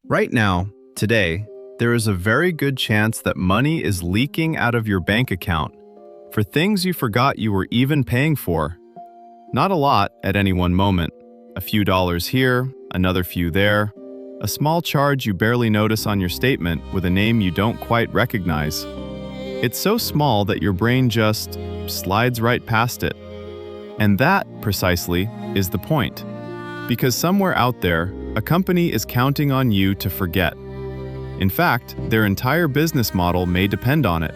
Right now, today, there is a very good chance that money is leaking out of your bank account for things you forgot you were even paying for. Not a lot at any one moment. A few dollars here, another few there, a small charge you barely notice on your statement with a name you don't quite recognize. It's so small that your brain just slides right past it. And that, precisely, is the point. Because somewhere out there, a company is counting on you to forget. In fact, their entire business model may depend on it.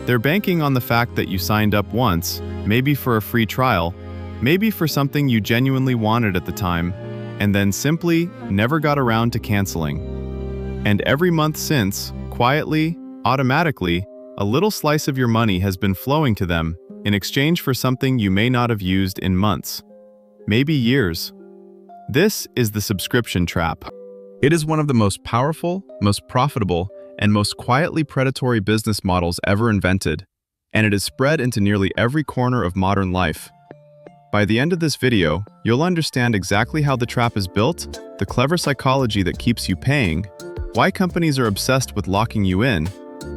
They're banking on the fact that you signed up once, maybe for a free trial, maybe for something you genuinely wanted at the time, and then simply never got around to canceling. And every month since, quietly, automatically, a little slice of your money has been flowing to them in exchange for something you may not have used in months, maybe years. This is the subscription trap. It is one of the most powerful, most profitable, and most quietly predatory business models ever invented, and it is spread into nearly every corner of modern life. By the end of this video, you'll understand exactly how the trap is built, the clever psychology that keeps you paying, why companies are obsessed with locking you in,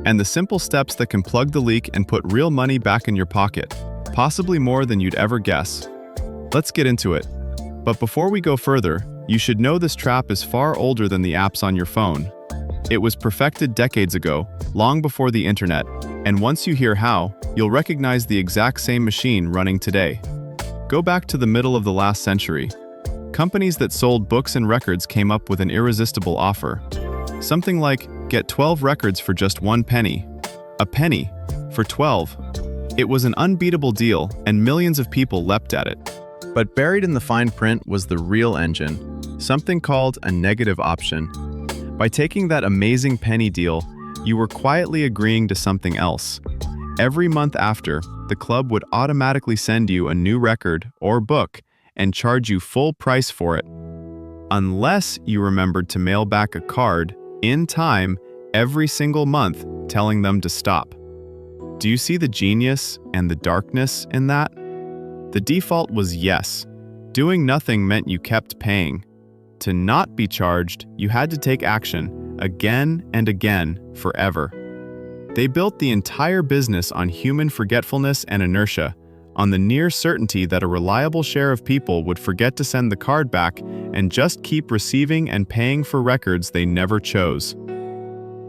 and the simple steps that can plug the leak and put real money back in your pocket, possibly more than you'd ever guess. Let's get into it. But before we go further, you should know this trap is far older than the apps on your phone. It was perfected decades ago, long before the internet, and once you hear how, you'll recognize the exact same machine running today. Go back to the middle of the last century. Companies that sold books and records came up with an irresistible offer. Something like, get 12 records for just 1 penny. A penny, for 12. It was an unbeatable deal, and millions of people leapt at it. But buried in the fine print was the real engine, something called a negative option. By taking that amazing penny deal, you were quietly agreeing to something else. Every month after, the club would automatically send you a new record or book and charge you full price for it, unless you remembered to mail back a card in time every single month telling them to stop. Do you see the genius and the darkness in that? The default was yes. Doing nothing meant you kept paying. To not be charged, you had to take action, again and again, forever. They built the entire business on human forgetfulness and inertia, on the near certainty that a reliable share of people would forget to send the card back and just keep receiving and paying for records they never chose.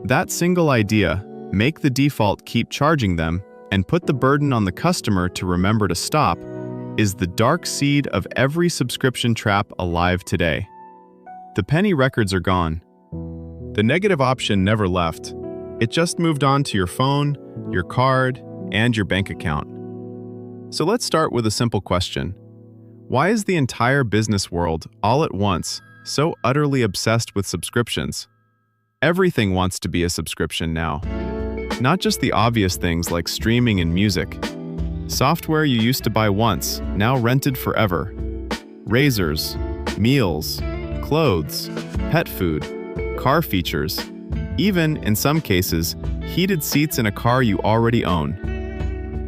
That single idea, make the default keep charging them, and put the burden on the customer to remember to stop, is the dark seed of every subscription trap alive today. The penny records are gone. The negative option never left. It just moved on to your phone, your card, and your bank account. So let's start with a simple question. Why is the entire business world, all at once, so utterly obsessed with subscriptions? Everything wants to be a subscription now. Not just the obvious things like streaming and music. Software you used to buy once, now rented forever. Razors, meals, clothes, pet food, car features, even, in some cases, heated seats in a car you already own.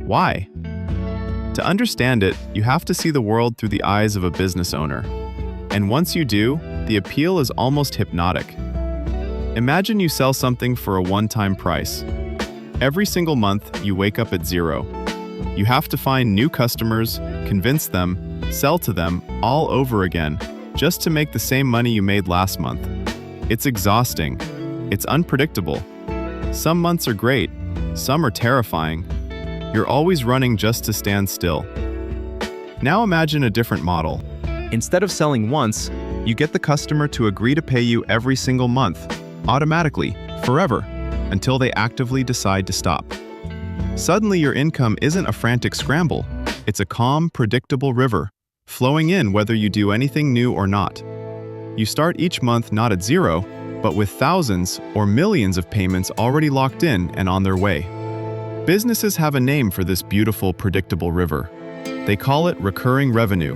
Why? To understand it, you have to see the world through the eyes of a business owner. And once you do, the appeal is almost hypnotic. Imagine you sell something for a one-time price. Every single month, you wake up at zero. You have to find new customers, convince them, sell to them all over again, just to make the same money you made last month. It's exhausting. It's unpredictable. Some months are great, some are terrifying. You're always running just to stand still. Now imagine a different model. Instead of selling once, you get the customer to agree to pay you every single month, automatically, forever, until they actively decide to stop. Suddenly your income isn't a frantic scramble. It's a calm, predictable river, flowing in whether you do anything new or not. You start each month not at zero, but with thousands or millions of payments already locked in and on their way. Businesses have a name for this beautiful, predictable river. They call it recurring revenue,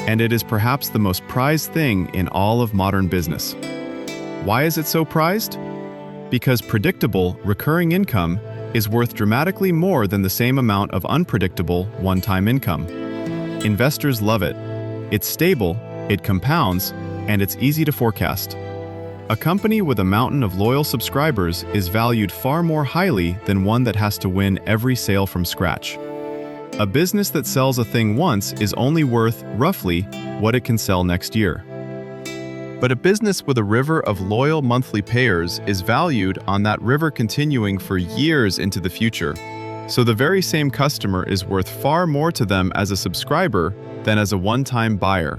and it is perhaps the most prized thing in all of modern business. Why is it so prized? Because predictable, recurring income is worth dramatically more than the same amount of unpredictable, one-time income. Investors love it. It's stable, it compounds, and it's easy to forecast. A company with a mountain of loyal subscribers is valued far more highly than one that has to win every sale from scratch. A business that sells a thing once is only worth, roughly, what it can sell next year. But a business with a river of loyal monthly payers is valued on that river continuing for years into the future. So the very same customer is worth far more to them as a subscriber than as a one-time buyer.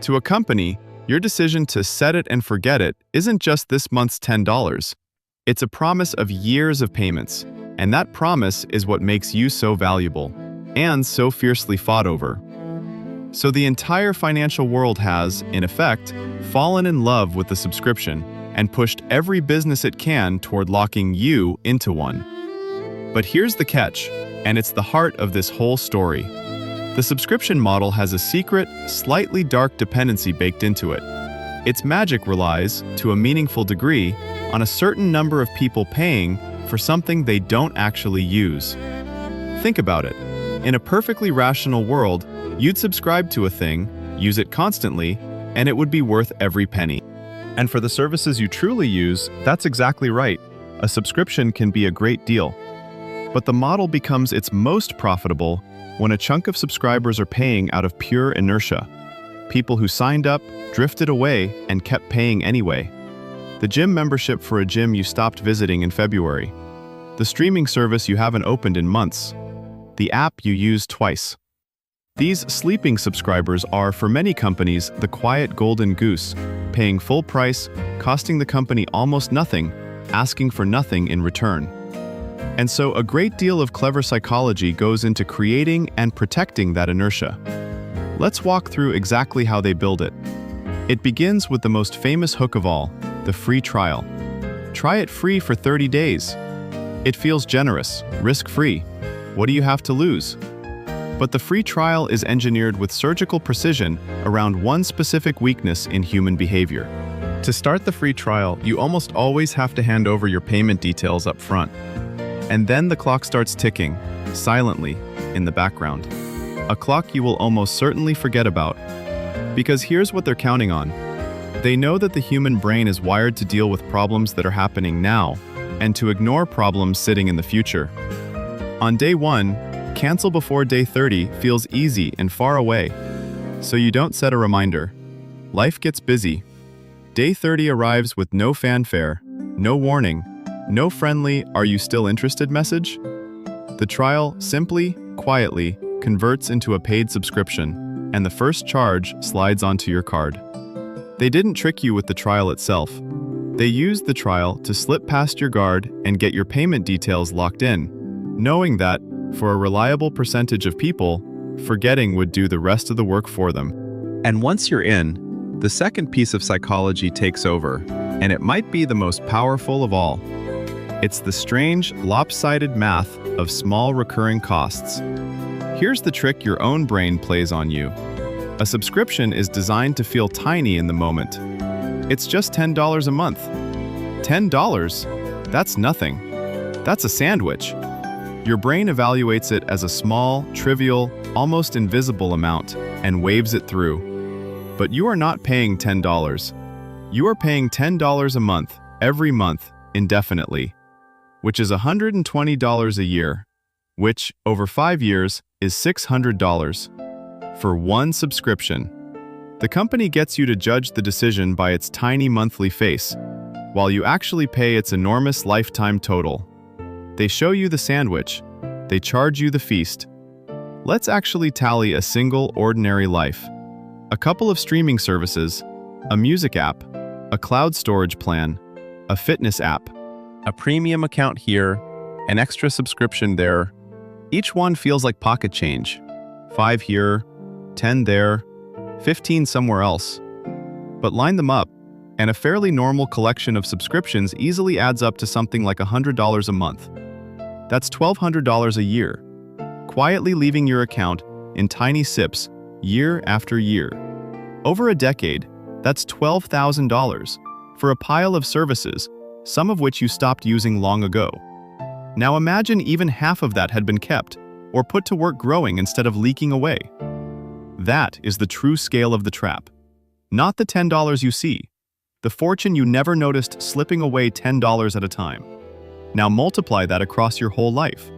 To a company, your decision to set it and forget it isn't just this month's $10. It's a promise of years of payments, and that promise is what makes you so valuable and so fiercely fought over. So the entire financial world has, in effect, fallen in love with the subscription and pushed every business it can toward locking you into one. But here's the catch, and it's the heart of this whole story. The subscription model has a secret, slightly dark dependency baked into it. Its magic relies, to a meaningful degree, on a certain number of people paying for something they don't actually use. Think about it. In a perfectly rational world, you'd subscribe to a thing, use it constantly, and it would be worth every penny. And for the services you truly use, that's exactly right. A subscription can be a great deal. But the model becomes its most profitable when a chunk of subscribers are paying out of pure inertia. People who signed up, drifted away, and kept paying anyway. The gym membership for a gym you stopped visiting in February. The streaming service you haven't opened in months. The app you used twice. These sleeping subscribers are, for many companies, the quiet golden goose, paying full price, costing the company almost nothing, asking for nothing in return. And so a great deal of clever psychology goes into creating and protecting that inertia. Let's walk through exactly how they build it. It begins with the most famous hook of all, the free trial. Try it free for 30 days. It feels generous, risk-free. What do you have to lose? But the free trial is engineered with surgical precision around one specific weakness in human behavior. To start the free trial, you almost always have to hand over your payment details up front. And then the clock starts ticking, silently, in the background. A clock you will almost certainly forget about. Because here's what they're counting on. They know that the human brain is wired to deal with problems that are happening now, and to ignore problems sitting in the future. On day 1, cancel before day 30 feels easy and far away, so you don't set a reminder. Life gets busy. Day 30 arrives with no fanfare, no warning, no friendly "Are you still interested?" message. The trial simply, quietly, converts into a paid subscription, and the first charge slides onto your card. They didn't trick you with the trial itself. They used the trial to slip past your guard and get your payment details locked in, knowing that, for a reliable percentage of people, forgetting would do the rest of the work for them. And once you're in, the second piece of psychology takes over, and it might be the most powerful of all. It's the strange, lopsided math of small recurring costs. Here's the trick your own brain plays on you. A subscription is designed to feel tiny in the moment. It's just $10 a month. $10? That's nothing. That's a sandwich. Your brain evaluates it as a small, trivial, almost invisible amount and waves it through. But you are not paying $10. You are paying $10 a month, every month, indefinitely, which is $120 a year, which, over 5 years, is $600 for one subscription. The company gets you to judge the decision by its tiny monthly face, while you actually pay its enormous lifetime total. They show you the sandwich. They charge you the feast. Let's actually tally a single, ordinary life. A couple of streaming services, a music app, a cloud storage plan, a fitness app, a premium account here, an extra subscription there. Each one feels like pocket change. 5 here, 10 there, 15 somewhere else. But line them up, and a fairly normal collection of subscriptions easily adds up to something like $100 a month. That's $1,200 a year, quietly leaving your account in tiny sips year after year. Over a decade, that's $12,000 for a pile of services, some of which you stopped using long ago. Now imagine even half of that had been kept or put to work growing instead of leaking away. That is the true scale of the trap. Not the $10 you see, The fortune you never noticed slipping away $10 at a time. Now multiply that across your whole life.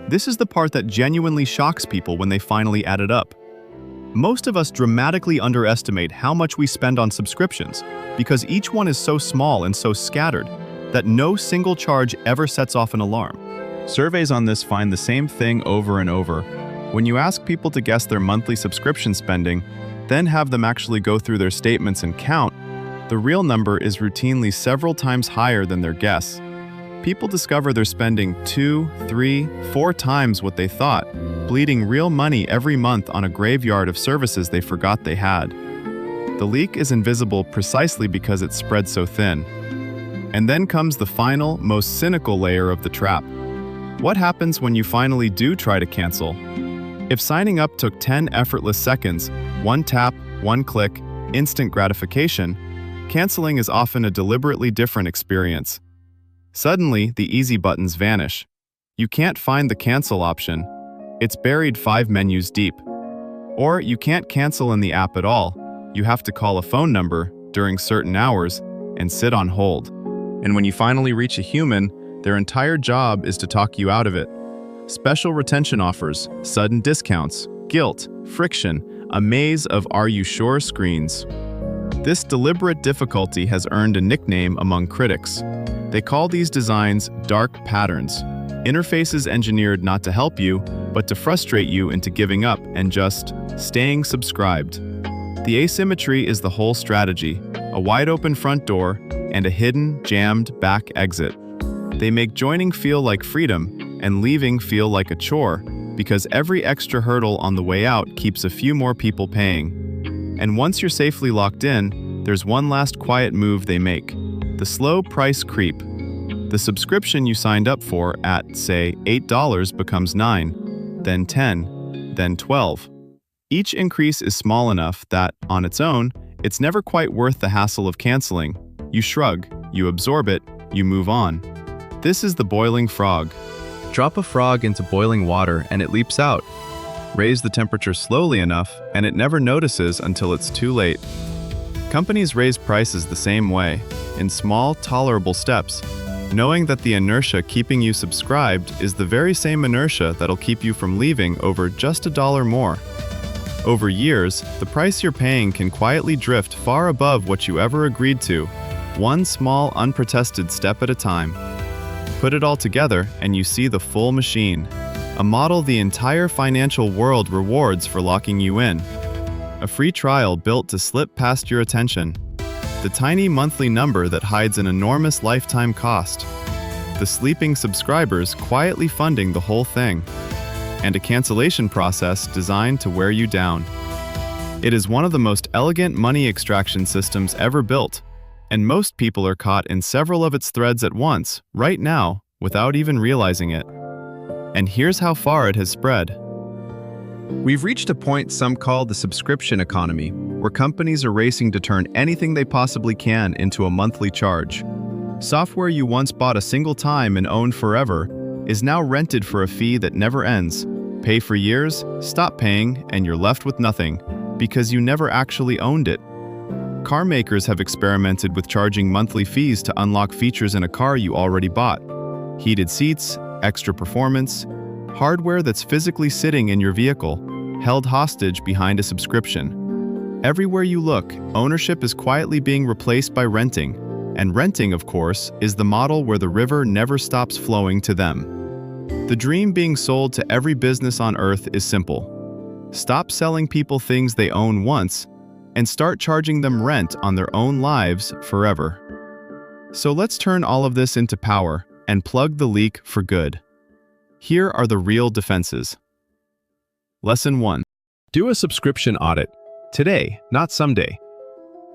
This is the part that genuinely shocks people when they finally add it up. Most of us dramatically underestimate how much we spend on subscriptions because each one is so small and so scattered that no single charge ever sets off an alarm. Surveys on this find the same thing over and over. When you ask people to guess their monthly subscription spending, then have them actually go through their statements and count, the real number is routinely several times higher than their guess. People discover they're spending 2, 3, 4 times what they thought, bleeding real money every month on a graveyard of services they forgot they had. The leak is invisible precisely because it's spread so thin. And then comes the final, most cynical layer of the trap. What happens when you finally do try to cancel? If signing up took 10 effortless seconds, one tap, one click, instant gratification, canceling is often a deliberately different experience. Suddenly, the easy buttons vanish. You can't find the cancel option. It's buried 5 menus deep. Or you can't cancel in the app at all. You have to call a phone number during certain hours and sit on hold. And when you finally reach a human, their entire job is to talk you out of it. Special retention offers, sudden discounts, guilt, friction, a maze of "are you sure" screens. This deliberate difficulty has earned a nickname among critics. They call these designs dark patterns, interfaces engineered not to help you, but to frustrate you into giving up and just staying subscribed. The asymmetry is the whole strategy, a wide-open front door and a hidden, jammed back exit. They make joining feel like freedom and leaving feel like a chore, because every extra hurdle on the way out keeps a few more people paying. And once you're safely locked in, there's one last quiet move they make: the slow price creep. The subscription you signed up for at, say, $8 becomes $9, then $10, then $12. Each increase is small enough that, on its own, it's never quite worth the hassle of canceling. You shrug, you absorb it, you move on. This is the boiling frog. Drop a frog into boiling water and it leaps out. Raise the temperature slowly enough and it never notices until it's too late. Companies raise prices the same way, in small, tolerable steps, knowing that the inertia keeping you subscribed is the very same inertia that'll keep you from leaving over just $1 more. Over years, the price you're paying can quietly drift far above what you ever agreed to, one small, unprotested step at a time. Put it all together and you see the full machine, a model the entire financial world rewards for locking you in. A free trial built to slip past your attention. The tiny monthly number that hides an enormous lifetime cost. The sleeping subscribers quietly funding the whole thing. And a cancellation process designed to wear you down. It is one of the most elegant money extraction systems ever built, and most people are caught in several of its threads at once, right now, without even realizing it. And here's how far it has spread. We've reached a point some call the subscription economy, where companies are racing to turn anything they possibly can into a monthly charge. Software you once bought a single time and owned forever is now rented for a fee that never ends. Pay for years, stop paying, and you're left with nothing, because you never actually owned it. Car makers have experimented with charging monthly fees to unlock features in a car you already bought. Heated seats, extra performance, hardware that's physically sitting in your vehicle, held hostage behind a subscription. Everywhere you look, ownership is quietly being replaced by renting, and renting, of course, is the model where the river never stops flowing to them. The dream being sold to every business on earth is simple. Stop selling people things they own once, and start charging them rent on their own lives forever. So let's turn all of this into power and plug the leak for good. Here are the real defenses. Lesson 1. Do a subscription audit. Today, not someday.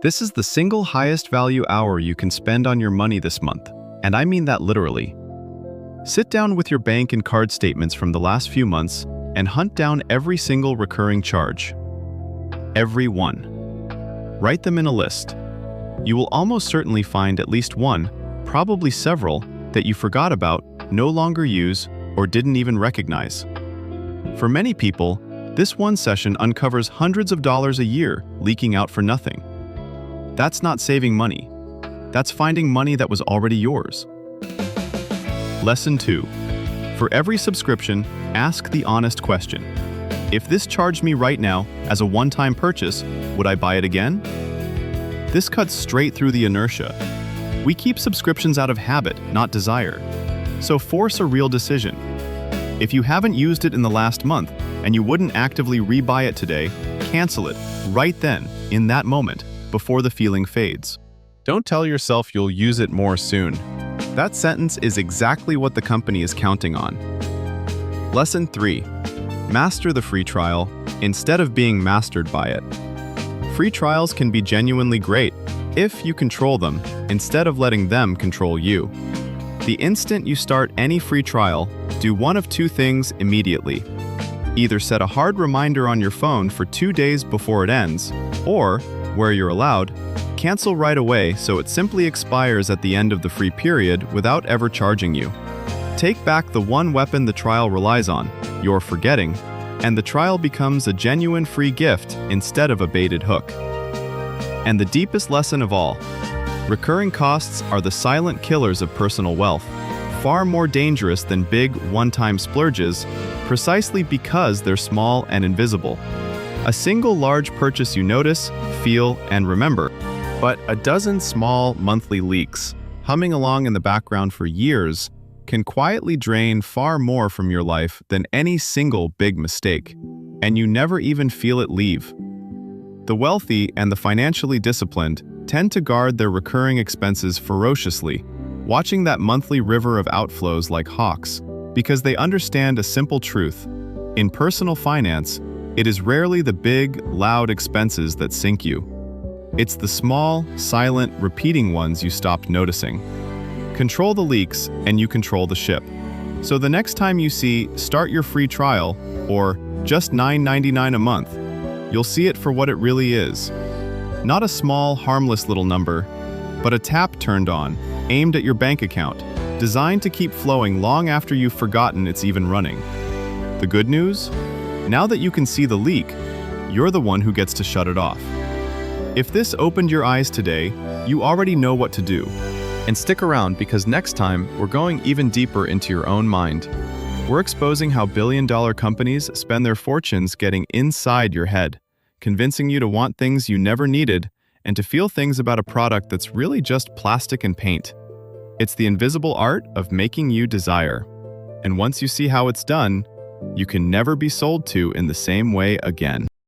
This is the single highest value hour you can spend on your money this month, and I mean that literally. Sit down with your bank and card statements from the last few months and hunt down every single recurring charge. Every one. Write them in a list. You will almost certainly find at least one, probably several, that you forgot about, no longer use, or didn't even recognize. For many people, this one session uncovers hundreds of dollars a year leaking out for nothing. That's not saving money, That's finding money that was already yours. Lesson 2. For every subscription, ask the honest question. If this charged me right now as a one-time purchase, would I buy it again? This cuts straight through the inertia. We keep subscriptions out of habit, not desire. So force a real decision. If you haven't used it in the last month and you wouldn't actively rebuy it today, cancel it right then, in that moment, before the feeling fades. Don't tell yourself you'll use it more soon. That sentence is exactly what the company is counting on. Lesson 3. Master the free trial instead of being mastered by it. Free trials can be genuinely great if you control them instead of letting them control you. The instant you start any free trial, do one of two things immediately. Either set a hard reminder on your phone for 2 days before it ends, or, where you're allowed, cancel right away so it simply expires at the end of the free period without ever charging you. Take back the one weapon the trial relies on, your forgetting, and the trial becomes a genuine free gift instead of a baited hook. And the deepest lesson of all, recurring costs are the silent killers of personal wealth, far more dangerous than big one-time splurges, precisely because they're small and invisible. A single large purchase you notice, feel, and remember, but a dozen small monthly leaks, humming along in the background for years, can quietly drain far more from your life than any single big mistake, and you never even feel it leave. The wealthy and the financially disciplined tend to guard their recurring expenses ferociously, watching that monthly river of outflows like hawks, because they understand a simple truth. In personal finance, it is rarely the big, loud expenses that sink you. It's the small, silent, repeating ones you stopped noticing. Control the leaks, and you control the ship. So the next time you see "Start your free trial" or "Just $9.99 a month," you'll see it for what it really is. Not a small, harmless little number, but a tap turned on, aimed at your bank account, designed to keep flowing long after you've forgotten it's even running. The good news? Now that you can see the leak, you're the one who gets to shut it off. If this opened your eyes today, you already know what to do. And stick around because next time, we're going even deeper into your own mind. We're exposing how billion-dollar companies spend their fortunes getting inside your head, convincing you to want things you never needed and to feel things about a product that's really just plastic and paint. It's the invisible art of making you desire. And once you see how it's done, you can never be sold to in the same way again.